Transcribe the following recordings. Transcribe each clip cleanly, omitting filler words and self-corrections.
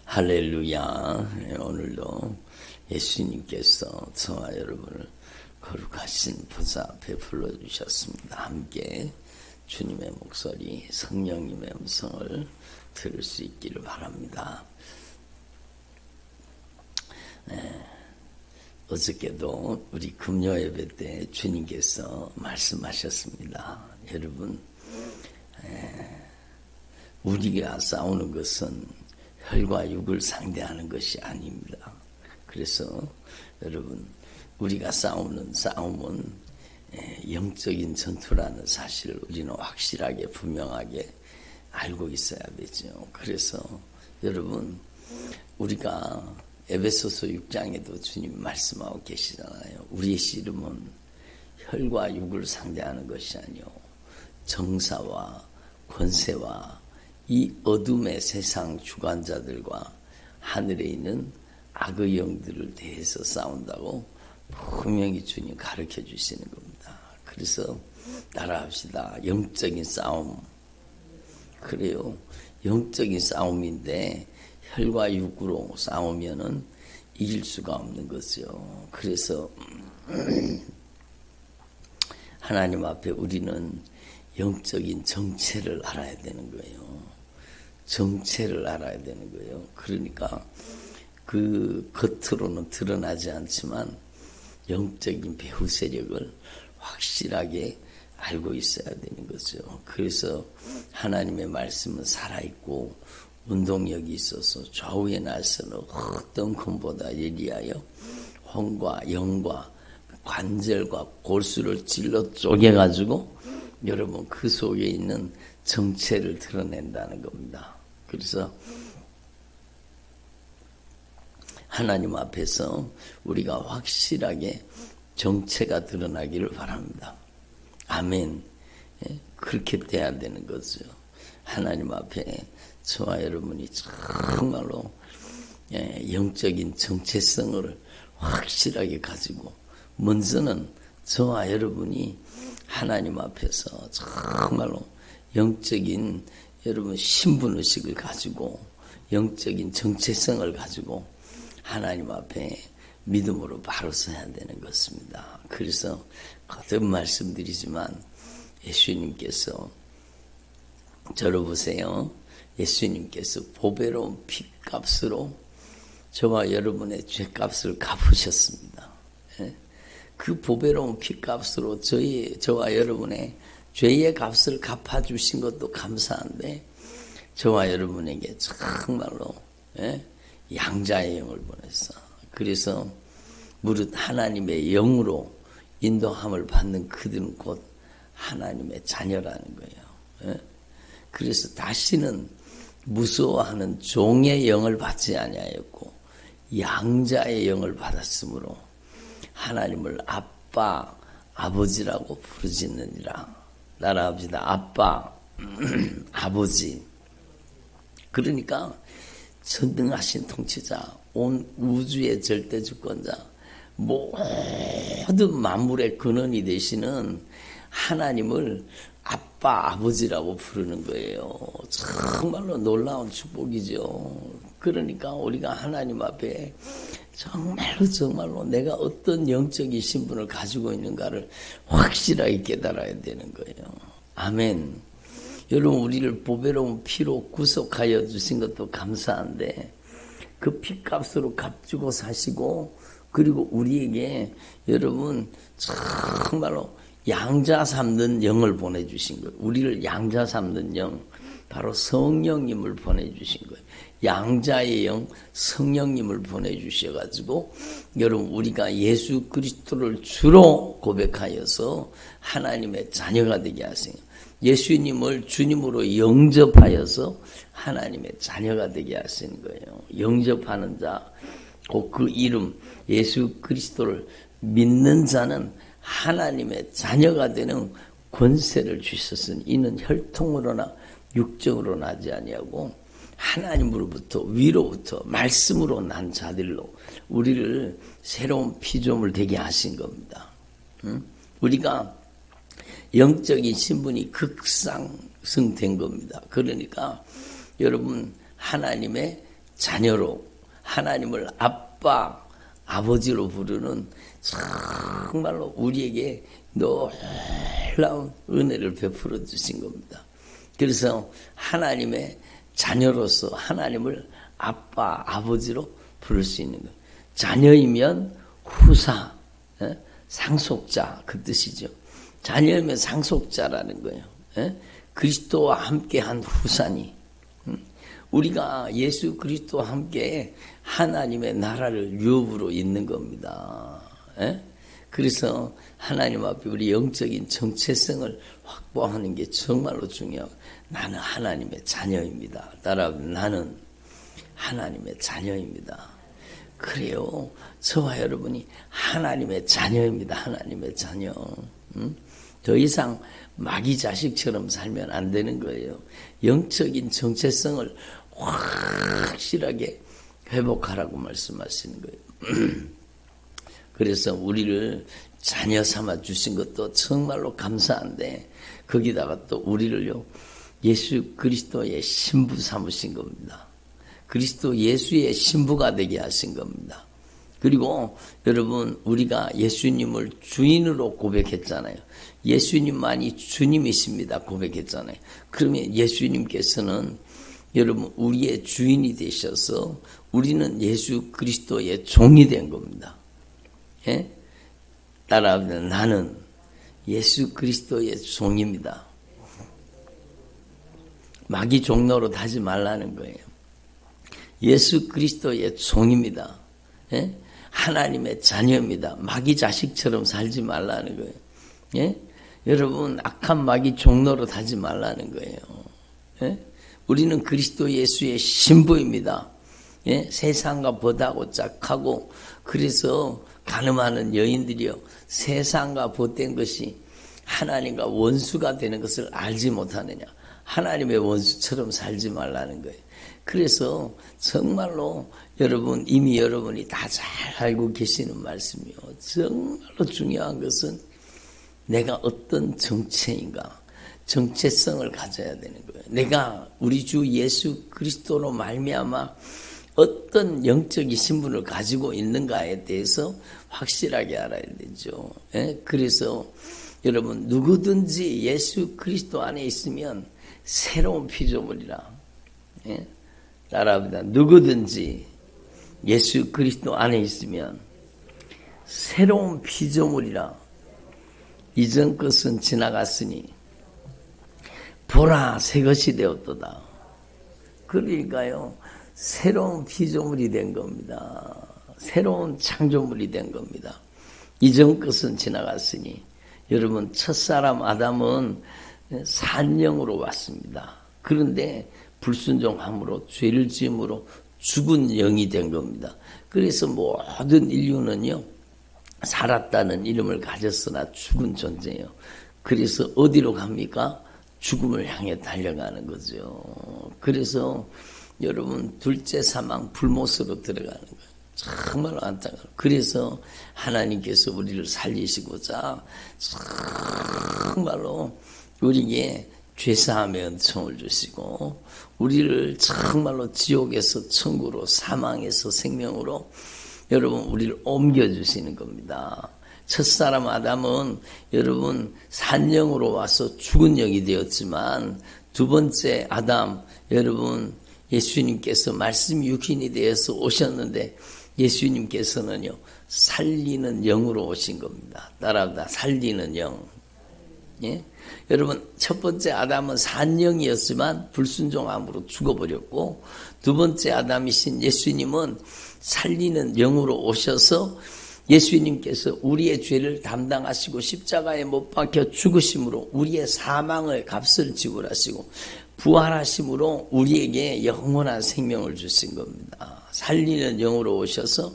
할렐루야. 오늘도 예수님께서 저와 여러분을 거룩하신 보좌 앞에 불러주셨습니다. 함께 주님의 목소리, 성령님의 음성을 들을 수 있기를 바랍니다. 어저께도 우리 금요 예배 때 주님께서 말씀하셨습니다. 여러분, 우리가 싸우는 것은 혈과 육을 상대하는 것이 아닙니다. 그래서 여러분, 우리가 싸우는 싸움은 영적인 전투라는 사실을 우리는 확실하게 분명하게 알고 있어야 되죠. 그래서 여러분, 우리가 에베소서 6장에도 주님 말씀하고 계시잖아요. 우리의 씨름은 혈과 육을 상대하는 것이 아니요 정사와 권세와 이 어둠의 세상 주관자들과 하늘에 있는 악의 영들을 대해서 싸운다고 분명히 주님 가르쳐 주시는 겁니다. 그래서 따라합시다. 영적인 싸움. 그래요. 영적인 싸움인데 혈과 육으로 싸우면은 이길 수가 없는 거죠. 그래서 하나님 앞에 우리는 영적인 정체를 알아야 되는 거예요. 정체를 알아야 되는 거예요. 그러니까 그 겉으로는 드러나지 않지만 영적인 배후 세력을 확실하게 알고 있어야 되는 거죠. 그래서 하나님의 말씀은 살아있고 운동력이 있어서 좌우의 날선은 어떤 검보다 예리하여 혼과 영과 관절과 골수를 찔러 쪼개가지고 여러분 그 속에 있는 정체를 드러낸다는 겁니다. 그래서 하나님 앞에서 우리가 확실하게 정체가 드러나기를 바랍니다. 아멘. 그렇게 돼야 되는 거죠. 하나님 앞에 저와 여러분이 정말로 영적인 정체성을 확실하게 가지고 먼저는 저와 여러분이 하나님 앞에서 정말로 영적인 여러분 신분의식을 가지고 영적인 정체성을 가지고 하나님 앞에 믿음으로 바로 서야 되는 것입니다. 그래서 거듭 말씀드리지만 예수님께서 저를 보세요. 예수님께서 보배로운 피값으로 저와 여러분의 죄값을 갚으셨습니다. 그 보배로운 피값으로 저와 여러분의 죄의 값을 갚아주신 것도 감사한데 저와 여러분에게 정말로 양자의 영을 보냈어. 그래서 무릇 하나님의 영으로 인도함을 받는 그들은 곧 하나님의 자녀라는 거예요. 그래서 다시는 무서워하는 종의 영을 받지 아니하였고 양자의 영을 받았으므로 하나님을 아빠, 아버지라고 부르짖느니라. 따라합시다. 아빠, 아버지. 그러니까 전능하신 통치자, 온 우주의 절대주권자, 모든 만물의 근원이 되시는 하나님을 아빠, 아버지라고 부르는 거예요. 정말로 놀라운 축복이죠. 그러니까 우리가 하나님 앞에 정말로 내가 어떤 영적인 신분을 가지고 있는가를 확실하게 깨달아야 되는 거예요. 아멘. 여러분, 우리를 보배로운 피로 구속하여 주신 것도 감사한데 그 피값으로 값주고 사시고 그리고 우리에게 여러분 정말로 양자 삼는 영을 보내주신 거예요. 우리를 양자 삼는 영, 바로 성령님을 보내주신 거예요. 양자의 영, 성령님을 보내주셔가지고 여러분 우리가 예수 그리스도를 주로 고백하여서 하나님의 자녀가 되게 하세요. 예수님을 주님으로 영접하여서 하나님의 자녀가 되게 하시는 거예요. 영접하는 자, 곧 그 이름 예수 그리스도를 믿는 자는 하나님의 자녀가 되는 권세를 주셨으니 이는 혈통으로나 육적으로 나지 아니하고 하나님으로부터 위로부터 말씀으로 난 자들로 우리를 새로운 피조물 되게 하신 겁니다. 우리가 영적인 신분이 극상승된 겁니다. 그러니까 여러분 하나님의 자녀로 하나님을 아빠, 아버지로 부르는 정말로 우리에게 놀라운 은혜를 베풀어 주신 겁니다. 그래서 하나님의 자녀로서 하나님을 아빠, 아버지로 부를 수 있는 거예요. 자녀이면 후사, 상속자 그 뜻이죠. 자녀이면 상속자라는 거예요. 그리스도와 함께한 후사니 우리가 예수 그리스도와 함께 하나님의 나라를 유업으로 있는 겁니다. 그래서 하나님 앞에 우리 영적인 정체성을 확보하는 게 정말로 중요하고 나는 하나님의 자녀입니다. 따라하면 나는 하나님의 자녀입니다. 그래요. 저와 여러분이 하나님의 자녀입니다. 하나님의 자녀. 더 이상 마귀 자식처럼 살면 안 되는 거예요. 영적인 정체성을 확실하게 회복하라고 말씀하시는 거예요. 그래서 우리를 자녀 삼아 주신 것도 정말로 감사한데 거기다가 또 우리를요 예수 그리스도의 신부 삼으신 겁니다. 그리스도 예수의 신부가 되게 하신 겁니다. 그리고 여러분 우리가 예수님을 주인으로 고백했잖아요. 예수님만이 주님이십니다. 고백했잖아요. 그러면 예수님께서는 여러분 우리의 주인이 되셔서 우리는 예수 그리스도의 종이 된 겁니다. 예? 따라하면 나는 예수 그리스도의 종입니다. 마귀 종노릇 하지 말라는 거예요. 예수 그리스도의 종입니다. 예? 하나님의 자녀입니다. 마귀 자식처럼 살지 말라는 거예요. 예? 여러분 악한 마귀 종노릇 하지 말라는 거예요. 예? 우리는 그리스도 예수의 신부입니다. 예? 세상과 보다고 짝하고 그래서 가늠하는 여인들이요 세상과 보된 것이 하나님과 원수가 되는 것을 알지 못하느냐. 하나님의 원수처럼 살지 말라는 거예요. 그래서 정말로 여러분 이미 여러분이 다 잘 알고 계시는 말씀이요. 정말로 중요한 것은 내가 어떤 정체인가. 정체성을 가져야 되는 거예요. 내가 우리 주 예수 그리스도로 말미암아 어떤 영적인 신분을 가지고 있는가에 대해서 확실하게 알아야 되죠. 예? 그래서 여러분 누구든지 예수 그리스도 안에 있으면 새로운 피조물이라. 예? 따라합니다. 누구든지 예수 그리스도 안에 있으면 새로운 피조물이라. 이전 것은 지나갔으니 보라 새 것이 되었도다. 그러니까요. 새로운 피조물이 된 겁니다. 새로운 창조물이 된 겁니다. 이전 것은 지나갔으니 여러분 첫사람 아담은 산영으로 왔습니다. 그런데 불순종함으로 죄를 지음으로 죽은 영이 된 겁니다. 그래서 모든 인류는요 살았다는 이름을 가졌으나 죽은 존재예요. 그래서 어디로 갑니까? 죽음을 향해 달려가는 거죠. 그래서 여러분 둘째 사망 불못으로 들어가는 거예요. 정말로 안타까워요. 그래서 하나님께서 우리를 살리시고자 정말로 우리에게 죄사함의 은총을 주시고 우리를 정말로 지옥에서 천국으로 사망에서 생명으로 여러분 우리를 옮겨주시는 겁니다. 첫사람 아담은 여러분 산영으로 와서 죽은 영이 되었지만 두 번째 아담 여러분 예수님께서 말씀 육신이 되어서 오셨는데 예수님께서는요 살리는 영으로 오신 겁니다. 따라합니다. 살리는 영. 예? 여러분 첫 번째 아담은 산영이었지만 불순종함으로 죽어버렸고 두 번째 아담이신 예수님은 살리는 영으로 오셔서 예수님께서 우리의 죄를 담당하시고 십자가에 못 박혀 죽으심으로 우리의 사망의 값을 지불하시고 부활하심으로 우리에게 영원한 생명을 주신 겁니다. 살리는 영으로 오셔서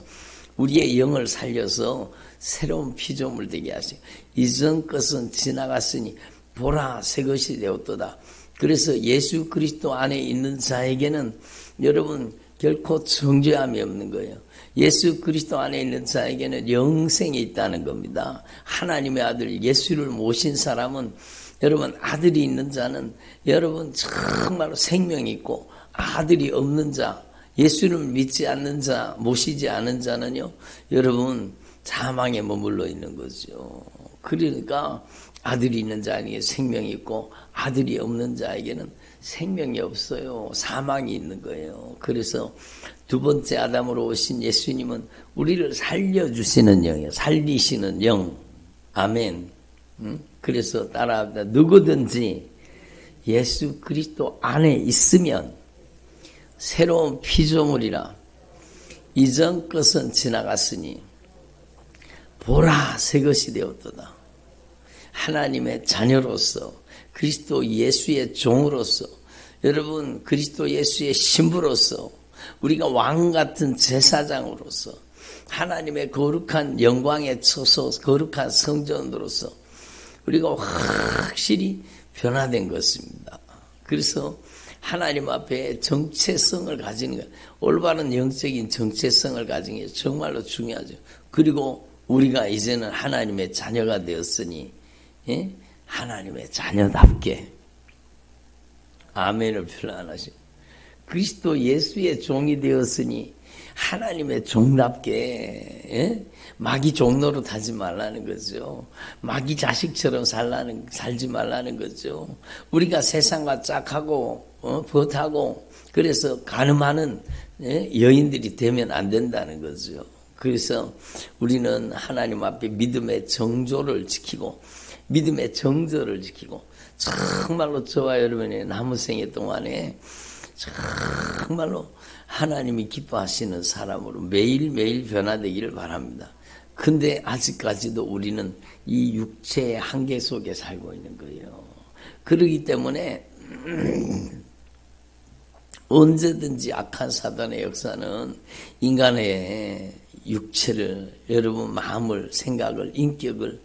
우리의 영을 살려서 새로운 피조물 되게 하시고 이전 것은 지나갔으니 보라 새 것이 되었도다. 그래서 예수 그리스도 안에 있는 자에게는 여러분 결코 정죄함이 없는 거예요. 예수 그리스도 안에 있는 자에게는 영생이 있다는 겁니다. 하나님의 아들 예수를 모신 사람은 여러분 아들이 있는 자는 여러분 정말로 생명이 있고 아들이 없는 자 예수를 믿지 않는 자, 모시지 않은 자는요, 여러분, 사망에 머물러 있는 거죠. 그러니까 아들이 있는 자에게 생명이 있고 아들이 없는 자에게는 생명이 없어요. 사망이 있는 거예요. 그래서 두 번째 아담으로 오신 예수님은 우리를 살려주시는 영이에요. 살리시는 영. 아멘. 그래서 따라합니다. 누구든지 예수 그리스도 안에 있으면 새로운 피조물이라. 이전 것은 지나갔으니 보라 새 것이 되었도다. 하나님의 자녀로서 그리스도 예수의 종으로서 여러분 그리스도 예수의 신부로서 우리가 왕같은 제사장으로서 하나님의 거룩한 영광에 처서 거룩한 성전으로서 우리가 확실히 변화된 것입니다. 그래서 하나님 앞에 정체성을 가지는 것, 올바른 영적인 정체성을 가지는 게 정말로 중요하죠. 그리고 우리가 이제는 하나님의 자녀가 되었으니 하나님의 자녀답게 아멘을 표현하시고 그리스도 예수의 종이 되었으니 하나님의 종답게 마귀 종노릇 하지 말라는 거죠. 마귀 자식처럼 살지 말라는 거죠. 우리가 세상과 짝하고 벗하고 그래서 가늠하는 여인들이 되면 안 된다는 거죠. 그래서 우리는 하나님 앞에 믿음의 정조를 지키고 믿음의 정절을 지키고 정말로 저와 여러분의 남은 생애 동안에 정말로 하나님이 기뻐하시는 사람으로 매일매일 변화되기를 바랍니다. 근데 아직까지도 우리는 이 육체의 한계 속에 살고 있는 거예요. 그러기 때문에 언제든지 악한 사단의 역사는 인간의 육체를 여러분 마음을 생각을 인격을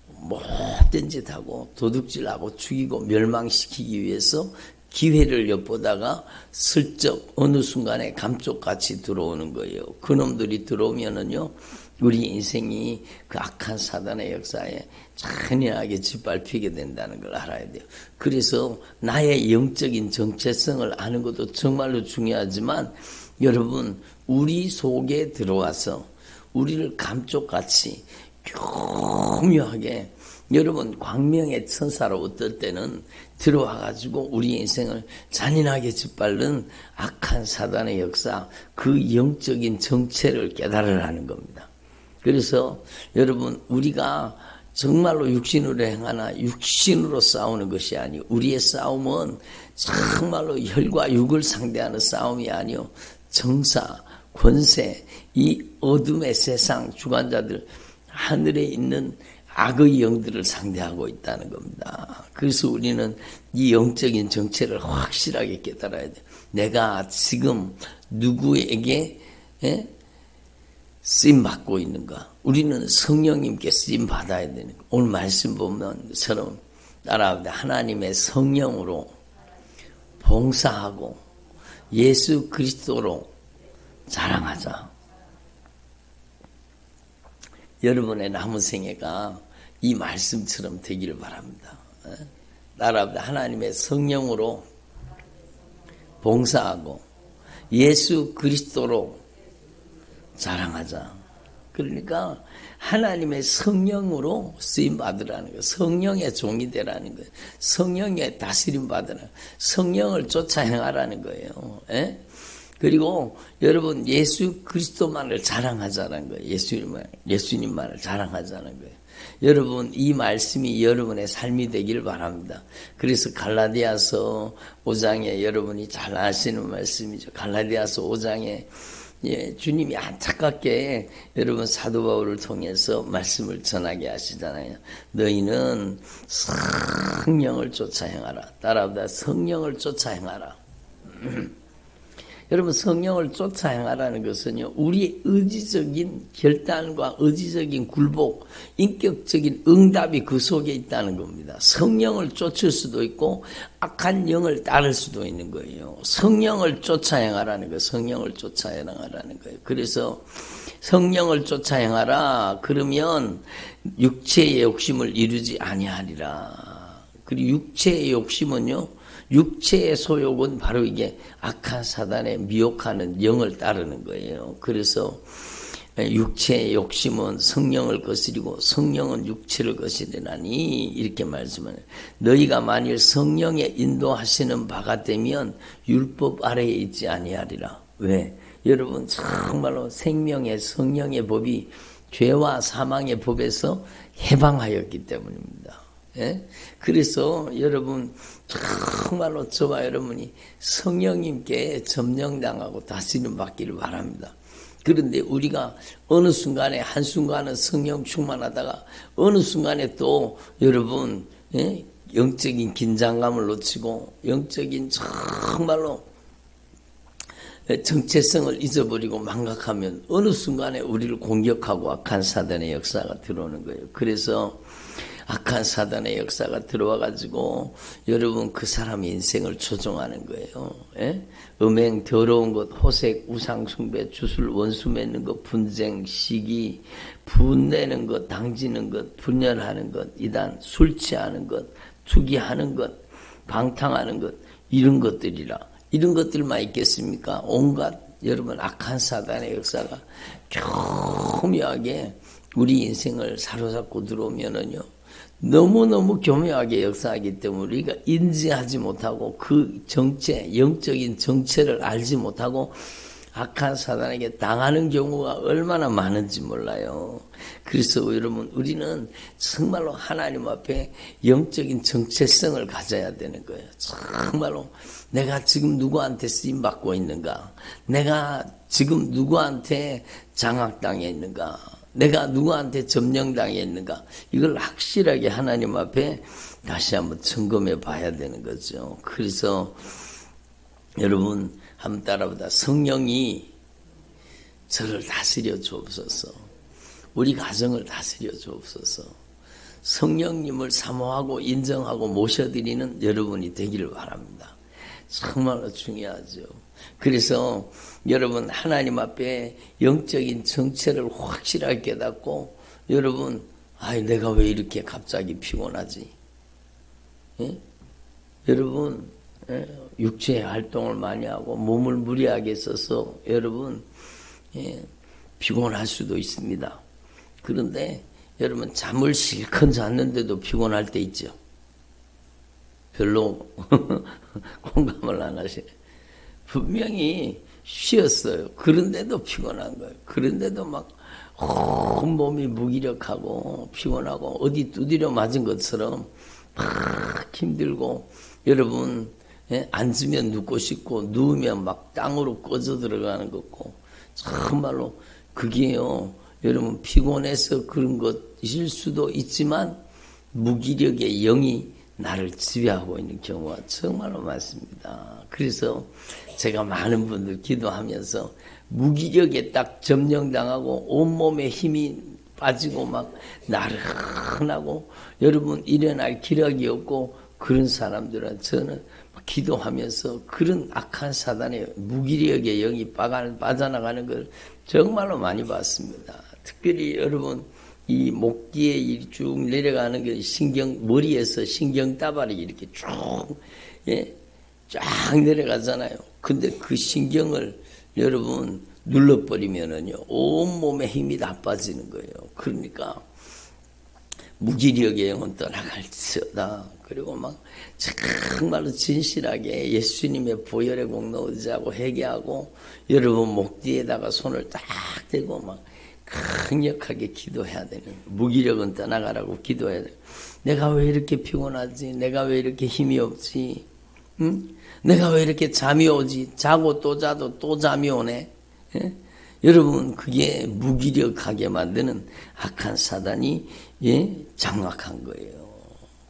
못된 짓하고 도둑질하고 죽이고 멸망시키기 위해서 기회를 엿보다가 슬쩍 어느 순간에 감쪽같이 들어오는 거예요. 그놈들이 들어오면은요 우리 인생이 그 악한 사단의 역사에 잔인하게 짓밟히게 된다는 걸 알아야 돼요. 그래서 나의 영적인 정체성을 아는 것도 정말로 중요하지만 여러분 우리 속에 들어와서 우리를 감쪽같이 교묘하게 여러분 광명의 천사로 어떨 때는 들어와가지고 우리 인생을 잔인하게 짓밟는 악한 사단의 역사 그 영적인 정체를 깨달으라는 겁니다. 그래서 여러분 우리가 정말로 육신으로 행하나 육신으로 싸우는 것이 아니요 우리의 싸움은 정말로 혈과 육을 상대하는 싸움이 아니요 정사, 권세, 이 어둠의 세상 주관자들 하늘에 있는 악의 영들을 상대하고 있다는 겁니다. 그래서 우리는 이 영적인 정체를 확실하게 깨달아야 돼요. 내가 지금 누구에게 쓰임받고 있는가? 우리는 성령님께 쓰임받아야 되는 거예요. 오늘 말씀 보면처럼 따라합니다. 하나님의 성령으로 봉사하고 예수 그리스도로 자랑하자. 여러분의 남은 생애가 이 말씀처럼 되기를 바랍니다. 따라합니다. 하나님의 성령으로 봉사하고 예수 그리스도로 자랑하자. 그러니까 하나님의 성령으로 쓰임 받으라는 거예요. 성령의 종이 되라는 거예요. 성령의 다스림 받으라는 거예요. 성령을 쫓아 행하라는 거예요. 그리고 여러분 예수 그리스도만을 자랑하자는 거예요. 예수님만을 자랑하자는 거예요. 여러분 이 말씀이 여러분의 삶이 되기를 바랍니다. 그래서 갈라디아서 5장에 여러분이 잘 아시는 말씀이죠. 갈라디아서 5장에 주님이 안타깝게 여러분 사도 바울을 통해서 말씀을 전하게 하시잖아요. 너희는 성령을 쫓아 행하라. 따라합니다. 성령을 쫓아 행하라. 여러분 성령을 쫓아 행하라는 것은요 우리의 의지적인 결단과 의지적인 굴복 인격적인 응답이 그 속에 있다는 겁니다. 성령을 쫓을 수도 있고 악한 영을 따를 수도 있는 거예요. 성령을 쫓아 행하라는 거예요. 성령을 쫓아 행하라는 거예요. 그래서 성령을 쫓아 행하라 그러면 육체의 욕심을 이루지 아니하리라. 그리고 육체의 욕심은요 육체의 소욕은 바로 이게 악한 사단의 미혹하는 영을 따르는 거예요. 그래서 육체의 욕심은 성령을 거스리고 성령은 육체를 거스리나니 이렇게 말씀하네요. 너희가 만일 성령의 인도하시는 바가 되면 율법 아래에 있지 아니하리라. 왜? 여러분 정말로 생명의 성령의 법이 죄와 사망의 법에서 해방하였기 때문입니다. 예? 그래서 여러분 정말로 저와 여러분이 성령님께 점령당하고 다스림 받기를 바랍니다. 그런데 우리가 어느 순간에 한순간은 성령 충만하다가 어느 순간에 또 여러분 영적인 긴장감을 놓치고 영적인 정말로 정체성을 잊어버리고 망각하면 어느 순간에 우리를 공격하고 악한 사단의 역사가 들어오는 거예요. 그래서 악한 사단의 역사가 들어와가지고 여러분 그 사람의 인생을 조종하는 거예요. 예? 음행, 더러운 것, 호색, 우상숭배, 주술, 원수 맺는 것, 분쟁, 시기, 분내는 것, 당지는 것, 분열하는 것, 이단, 술 취하는 것, 투기하는 것, 방탕하는 것, 이런 것들이라. 이런 것들만 있겠습니까? 온갖 여러분 악한 사단의 역사가 교묘하게 우리 인생을 사로잡고 들어오면은요. 너무너무 교묘하게 역사하기 때문에 우리가 인지하지 못하고 그 정체, 영적인 정체를 알지 못하고 악한 사단에게 당하는 경우가 얼마나 많은지 몰라요. 그래서 여러분 우리는 정말로 하나님 앞에 영적인 정체성을 가져야 되는 거예요. 정말로 내가 지금 누구한테 쓰임받고 있는가? 내가 지금 누구한테 장악당해 있는가? 내가 누구한테 점령당해 있는가? 이걸 확실하게 하나님 앞에 다시 한번 점검해 봐야 되는 거죠. 그래서 여러분 한번 따라보다 성령이 저를 다스려 주옵소서. 우리 가정을 다스려 주옵소서. 성령님을 사모하고 인정하고 모셔드리는 여러분이 되기를 바랍니다. 정말로 중요하죠. 그래서 여러분 하나님 앞에 영적인 정체를 확실하게 깨닫고 여러분 내가 왜 이렇게 갑자기 피곤하지? 예? 여러분 육체의 활동을 많이 하고 몸을 무리하게 써서 여러분 피곤할 수도 있습니다. 그런데 여러분 잠을 실컷 잤는데도 피곤할 때 있죠. 별로 공감을 안 하시네. 분명히 쉬었어요. 그런데도 피곤한 거예요. 그런데도 막 온몸이 무기력하고 피곤하고 어디 두드려 맞은 것처럼 막 힘들고 여러분 앉으면 눕고 싶고 누우면 막 땅으로 꺼져 들어가는 거고 정말로 그게요. 여러분 피곤해서 그런 것일 수도 있지만 무기력의 영이 나를 지배하고 있는 경우가 정말로 많습니다. 그래서 제가 많은 분들 기도하면서 무기력에 딱 점령당하고 온몸에 힘이 빠지고 막 나른하고 여러분 일어날 기력이 없고 그런 사람들은 저는 기도하면서 그런 악한 사단의 무기력의 영이 빠져나가는 걸 정말로 많이 봤습니다. 특별히 여러분 이 목 뒤에 쭉 내려가는 게 머리에서 신경다발이 이렇게 쭉, 쫙 내려가잖아요. 근데 그 신경을 여러분 눌러버리면은요, 온몸에 힘이 다 빠지는 거예요. 그러니까, 무기력의 영은 떠나갈지어다. 그리고 막, 정말로 진실하게 예수님의 보혈의 공로 의지하고 회개하고, 여러분 목 뒤에다가 손을 딱 대고 막, 강력하게 기도해야 되는 무기력은 떠나가라고 기도해야 돼. 내가 왜 이렇게 피곤하지? 내가 왜 이렇게 힘이 없지? 응? 내가 왜 이렇게 잠이 오지? 자고 또 자도 또 잠이 오네. 예? 여러분 그게 무기력하게 만드는 악한 사단이 장악한 거예요.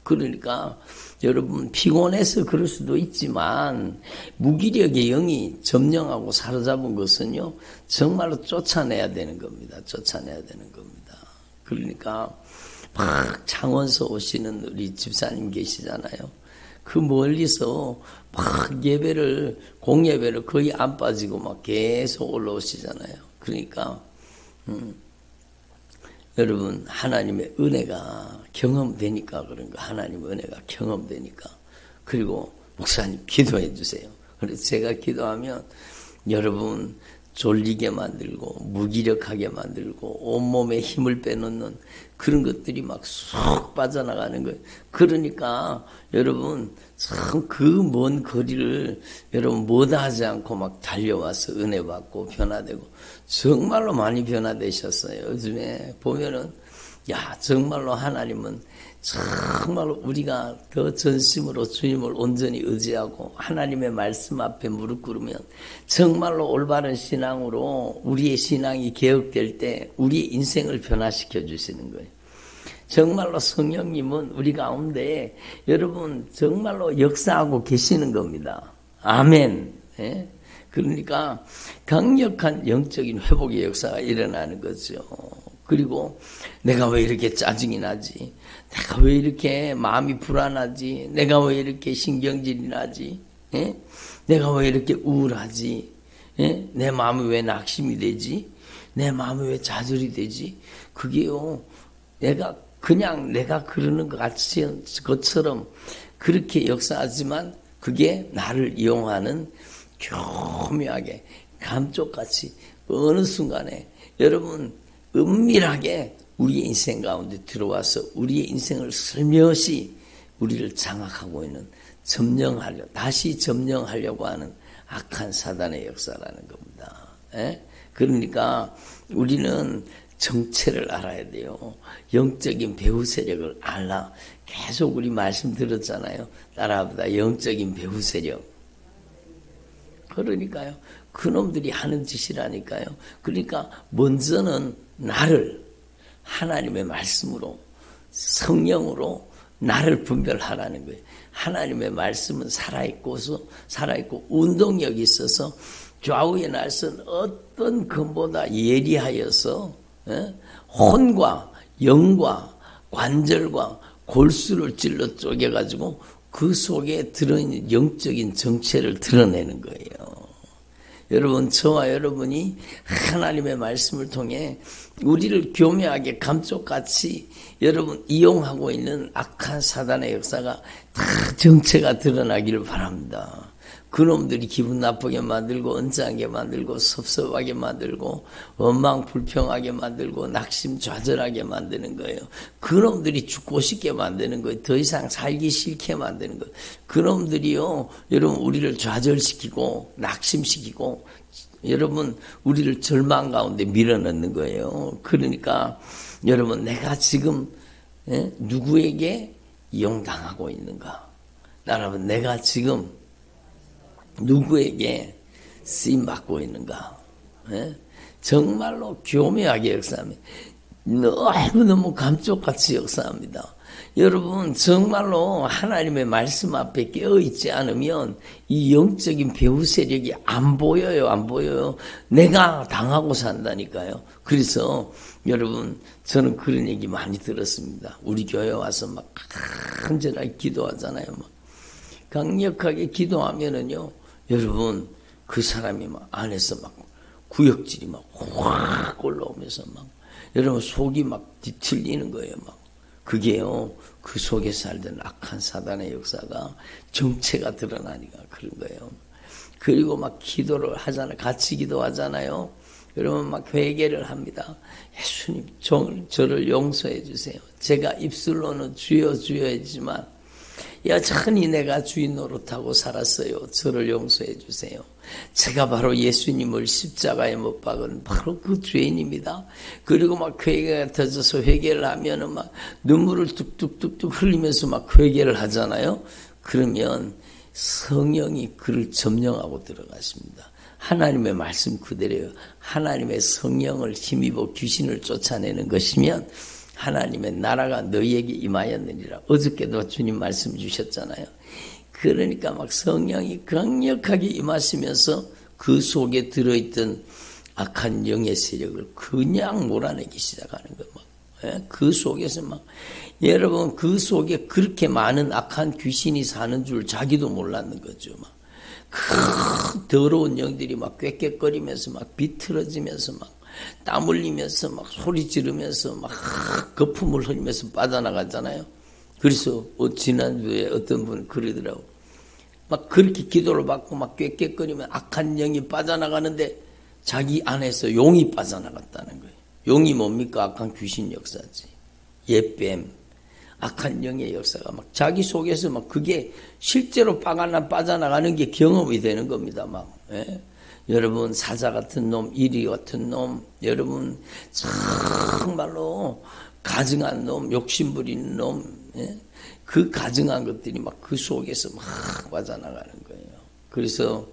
그러니까 여러분 피곤해서 그럴 수도 있지만 무기력의 영이 점령하고 사로잡은 것은요 정말로 쫓아내야 되는 겁니다. 쫓아내야 되는 겁니다. 그러니까 막 창원서 오시는 우리 집사님 계시잖아요. 그 멀리서 막 공예배를 거의 안 빠지고 막 계속 올라오시잖아요. 그러니까 여러분 하나님의 은혜가 경험되니까 그런 거 하나님의 은혜가 경험되니까 그리고 목사님 기도해 주세요. 그래서 제가 기도하면 여러분 졸리게 만들고 무기력하게 만들고 온몸에 힘을 빼놓는 그런 것들이 막 쏙 빠져나가는 거예요. 그러니까 여러분 참 그 먼 거리를 여러분 못하지 않고 막 달려와서 은혜 받고 변화되고 정말로 많이 변화되셨어요. 요즘에 보면은 야 정말로 하나님은 정말로 우리가 더 전심으로 주님을 온전히 의지하고 하나님의 말씀 앞에 무릎 꿇으면 정말로 올바른 신앙으로 우리의 신앙이 개혁될 때 우리의 인생을 변화시켜 주시는 거예요. 정말로 성령님은 우리 가운데 여러분 정말로 역사하고 계시는 겁니다. 아멘. 예? 그러니까 강력한 영적인 회복의 역사가 일어나는 거죠. 그리고 내가 왜 이렇게 짜증이 나지? 내가 왜 이렇게 마음이 불안하지? 내가 왜 이렇게 신경질이 나지? 예? 내가 왜 이렇게 우울하지? 예? 내 마음이 왜 낙심이 되지? 내 마음이 왜 좌절이 되지? 그게요, 내가 그러는 것처럼 그렇게 역사하지만 그게 나를 이용하는 교묘하게 감쪽같이 어느 순간에 여러분 은밀하게 우리의 인생 가운데 들어와서 우리의 인생을 슬며시 우리를 장악하고 있는 다시 점령하려고 하는 악한 사단의 역사라는 겁니다. 예? 그러니까 우리는 정체를 알아야 돼요. 영적인 배후 세력을 알라. 계속 우리 말씀 들었잖아요. 따라합니다. 영적인 배후 세력. 그러니까요. 그놈들이 하는 짓이라니까요. 그러니까 먼저는 나를 하나님의 말씀으로 성령으로 나를 분별하라는 거예요. 하나님의 말씀은 살아있고 운동력이 있어서 좌우의 날선 어떤 것보다 예리하여서 혼과 영과 관절과 골수를 찔러 쪼개가지고 그 속에 들어있는 영적인 정체를 드러내는 거예요. 여러분, 저와 여러분이 하나님의 말씀을 통해 우리를 교묘하게 감쪽같이 여러분 이용하고 있는 악한 사단의 역사가 다 정체가 드러나기를 바랍니다. 그놈들이 기분 나쁘게 만들고 언짢게 만들고 섭섭하게 만들고 원망 불평하게 만들고 낙심 좌절하게 만드는 거예요. 그놈들이 죽고 싶게 만드는 거예요. 더 이상 살기 싫게 만드는 거예요. 그놈들이요, 여러분 우리를 좌절시키고 낙심시키고 여러분 우리를 절망 가운데 밀어넣는 거예요. 그러니까 여러분 내가 지금 누구에게 이용당하고 있는가? 여러분 내가 지금 누구에게 쓰임받고 있는가? 정말로 교묘하게 역사합니다. 너무너무 감쪽같이 역사합니다. 여러분 정말로 하나님의 말씀 앞에 깨어있지 않으면 이 영적인 배후 세력이 안 보여요. 내가 당하고 산다니까요. 그래서 여러분 저는 그런 얘기 많이 들었습니다. 우리 교회 와서 막 간절하게 기도하잖아요. 막 강력하게 기도하면은요, 여러분 그 사람이 막 안에서 막 구역질이 막 확 올라오면서 막 여러분 속이 막 뒤틀리는 거예요. 막 그게요, 그 속에 살던 악한 사단의 역사가 정체가 드러나니까 그런 거예요. 그리고 막 기도를 하잖아요. 같이 기도하잖아요. 여러분 막 회개를 합니다. 예수님 저를 용서해 주세요. 제가 입술로는 주여 주여 했지만 여전히 내가 주인 노릇하고 살았어요. 저를 용서해 주세요. 제가 바로 예수님을 십자가에 못 박은 바로 그 죄인입니다. 그리고 막 회개가 터져서 회개를 하면은 막 눈물을 뚝뚝뚝뚝 흘리면서 막 회개를 하잖아요. 그러면 성령이 그를 점령하고 들어가십니다. 하나님의 말씀 그대로요. 하나님의 성령을 힘입어 귀신을 쫓아내는 것이면 하나님의 나라가 너희에게 임하였느니라. 어저께도 주님 말씀 주셨잖아요. 그러니까 막 성령이 강력하게 임하시면서 그 속에 들어있던 악한 영의 세력을 그냥 몰아내기 시작하는 거예요. 막. 그 속에서 막 여러분 그 속에 그렇게 많은 악한 귀신이 사는 줄 자기도 몰랐는 거죠. 막. 그 더러운 영들이 막 꾀꾀거리면서 막 비틀어지면서 막 땀 흘리면서 막 소리 지르면서 막 거품을 흘리면서 빠져나가잖아요. 그래서 지난주에 어떤 분이 그러더라고. 막 그렇게 기도를 받고 막 꾀꾀거리면 악한 영이 빠져나가는데 자기 안에서 용이 빠져나갔다는 거예요. 용이 뭡니까? 악한 귀신 역사지. 예뱀, 악한 영의 역사가 막 자기 속에서 막 그게 실제로 빠져나가는 게 경험이 되는 겁니다. 막. 예? 여러분 사자 같은 놈, 이리 같은 놈, 여러분 정말로 가증한 놈, 욕심부리는 놈, 예? 그 가증한 것들이 막 그 속에서 막 빠져나가는 거예요. 그래서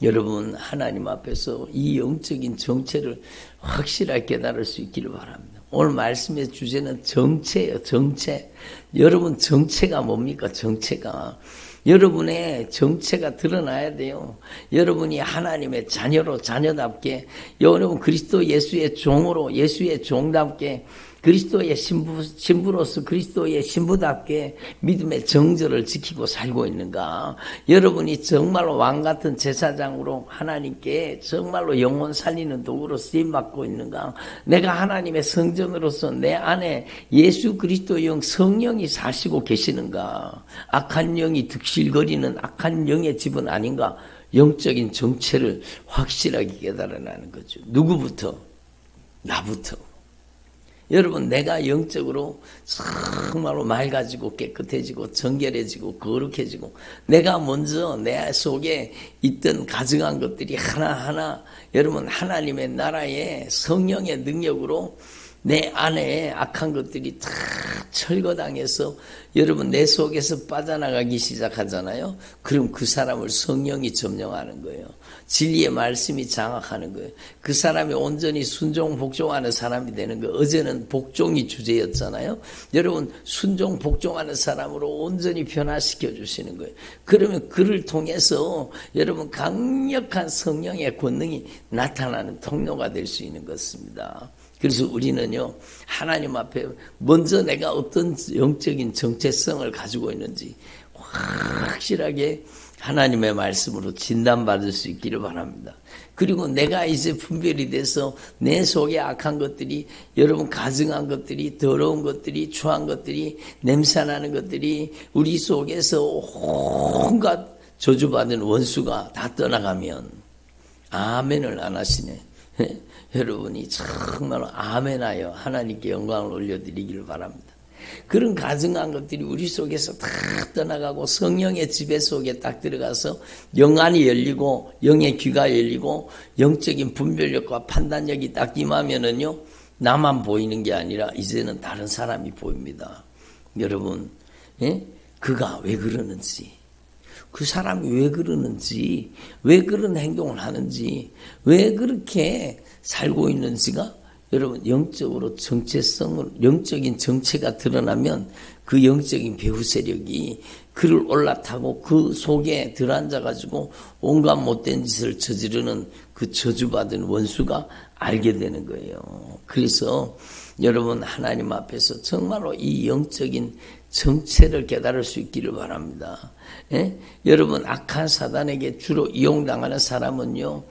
여러분 하나님 앞에서 이 영적인 정체를 확실하게 깨달을 수 있기를 바랍니다. 오늘 말씀의 주제는 정체예요. 정체. 여러분 정체가 뭡니까? 정체가. 여러분의 정체가 드러나야 돼요. 여러분이 하나님의 자녀로 자녀답게, 여러분 그리스도 예수의 종으로 예수의 종답게, 그리스도의 신부로서 그리스도의 신부답게 믿음의 정절을 지키고 살고 있는가? 여러분이 정말로 왕같은 제사장으로 하나님께 정말로 영혼 살리는 도구로 쓰임받고 있는가? 내가 하나님의 성전으로서 내 안에 예수 그리스도의 영 성령이 사시고 계시는가? 악한 영이 득실거리는 악한 영의 집은 아닌가? 영적인 정체를 확실하게 깨달아내는 거죠. 누구부터? 나부터. 여러분 내가 영적으로 정말로 맑아지고 깨끗해지고 정결해지고 거룩해지고 내가 먼저 내 속에 있던 가증한 것들이 하나하나 여러분 하나님의 나라의 성령의 능력으로 내 안에 악한 것들이 다 철거당해서 여러분 내 속에서 빠져나가기 시작하잖아요. 그럼 그 사람을 성령이 점령하는 거예요. 진리의 말씀이 장악하는 거예요. 그 사람이 온전히 순종 복종하는 사람이 되는 거예요. 어제는 복종이 주제였잖아요. 여러분 순종 복종하는 사람으로 온전히 변화시켜 주시는 거예요. 그러면 그를 통해서 여러분 강력한 성령의 권능이 나타나는 통로가 될 수 있는 것입니다. 그래서 우리는요 하나님 앞에 먼저 내가 어떤 영적인 정체성을 가지고 있는지 확실하게 하나님의 말씀으로 진단받을 수 있기를 바랍니다. 그리고 내가 이제 분별이 돼서 내 속에 악한 것들이 여러분 가증한 것들이 더러운 것들이 추한 것들이 냄새나는 것들이 우리 속에서 온갖 저주받은 원수가 다 떠나가면 아멘을 안 하시네. 여러분이 정말로 아멘하여 하나님께 영광을 올려드리기를 바랍니다. 그런 가증한 것들이 우리 속에서 다 떠나가고 성령의 지배 속에 딱 들어가서 영안이 열리고 영의 귀가 열리고 영적인 분별력과 판단력이 딱 임하면은요 나만 보이는 게 아니라 이제는 다른 사람이 보입니다. 여러분 그가 왜 그러는지 그 사람이 왜 그러는지 왜 그런 행동을 하는지 왜 그렇게 살고 있는지가 여러분 영적으로 정체성을 영적인 정체가 드러나면 그 영적인 배후 세력이 그를 올라타고 그 속에 들어앉아가지고 온갖 못된 짓을 저지르는 그 저주받은 원수가 알게 되는 거예요. 그래서 여러분 하나님 앞에서 정말로 이 영적인 정체를 깨달을 수 있기를 바랍니다. 여러분 악한 사단에게 주로 이용당하는 사람은요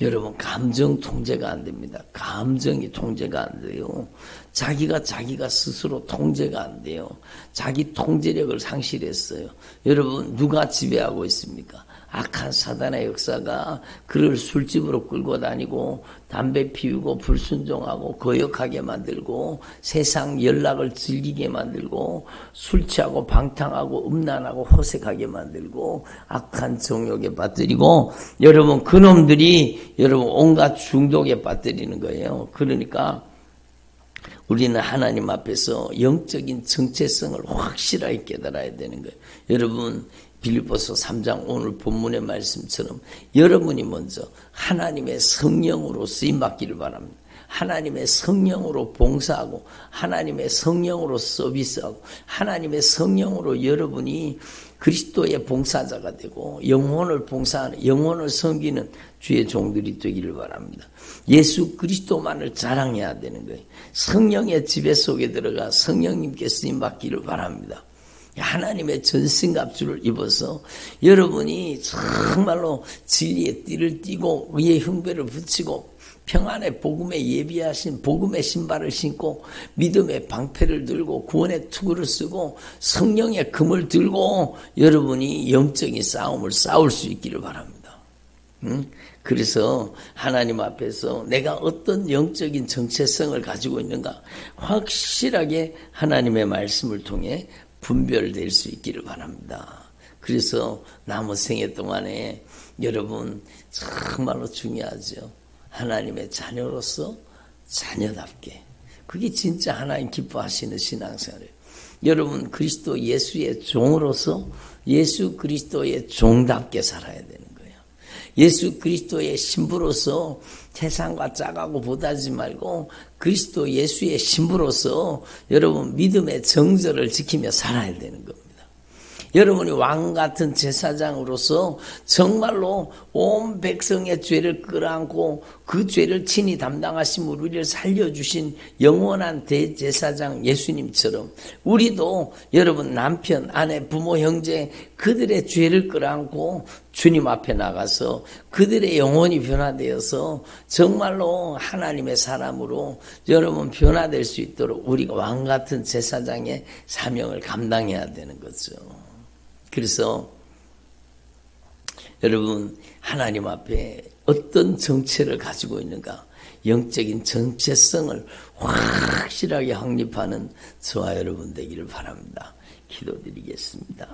여러분 감정 통제가 안 됩니다. 감정이 통제가 안 돼요. 자기가 스스로 통제가 안 돼요. 자기 통제력을 상실했어요. 여러분 누가 지배하고 있습니까? 악한 사단의 역사가 그를 술집으로 끌고 다니고 담배 피우고 불순종하고 거역하게 만들고 세상 연락을 즐기게 만들고 술 취하고 방탕하고 음란하고 호색하게 만들고 악한 정욕에 빠뜨리고 여러분 그놈들이 여러분 온갖 중독에 빠뜨리는 거예요. 그러니까 우리는 하나님 앞에서 영적인 정체성을 확실하게 깨달아야 되는 거예요. 여러분 빌립보서 3장 오늘 본문의 말씀처럼 여러분이 먼저 하나님의 성령으로 쓰임받기를 바랍니다. 하나님의 성령으로 봉사하고 하나님의 성령으로 서비스하고 하나님의 성령으로 여러분이 그리스도의 봉사자가 되고 영혼을 봉사하는 영혼을 섬기는 주의 종들이 되기를 바랍니다. 예수 그리스도만을 자랑해야 되는 거예요. 성령의 지배 속에 들어가 성령님께 쓰임받기를 바랍니다. 하나님의 전신갑주를 입어서 여러분이 정말로 진리의 띠를 띠고 의의 흉배를 붙이고 평안의 복음에 예비하신 복음의 신발을 신고 믿음의 방패를 들고 구원의 투구를 쓰고 성령의 금을 들고 여러분이 영적인 싸움을 싸울 수 있기를 바랍니다. 그래서 하나님 앞에서 내가 어떤 영적인 정체성을 가지고 있는가 확실하게 하나님의 말씀을 통해 분별될 수 있기를 바랍니다. 그래서 남은 생애 동안에 여러분 정말로 중요하죠. 하나님의 자녀로서 자녀답게. 그게 진짜 하나님 기뻐하시는 신앙생활이에요. 여러분 그리스도 예수의 종으로서 예수 그리스도의 종답게 살아야 되는 거예요. 예수 그리스도의 신부로서 세상과 짜가고 보다지 말고 그리스도 예수의 신부로서 여러분 믿음의 정절을 지키며 살아야 되는 겁니다. 여러분이 왕같은 제사장으로서 정말로 온 백성의 죄를 끌어안고 그 죄를 친히 담당하심으로 우리를 살려주신 영원한 대제사장 예수님처럼 우리도 여러분 남편, 아내, 부모, 형제 그들의 죄를 끌어안고 주님 앞에 나가서 그들의 영혼이 변화되어서 정말로 하나님의 사람으로 여러분 변화될 수 있도록 우리가 왕같은 제사장의 사명을 감당해야 되는 거죠. 그래서 여러분 하나님 앞에 어떤 정체를 가지고 있는가 영적인 정체성을 확실하게 확립하는 저와 여러분 되기를 바랍니다. 기도드리겠습니다.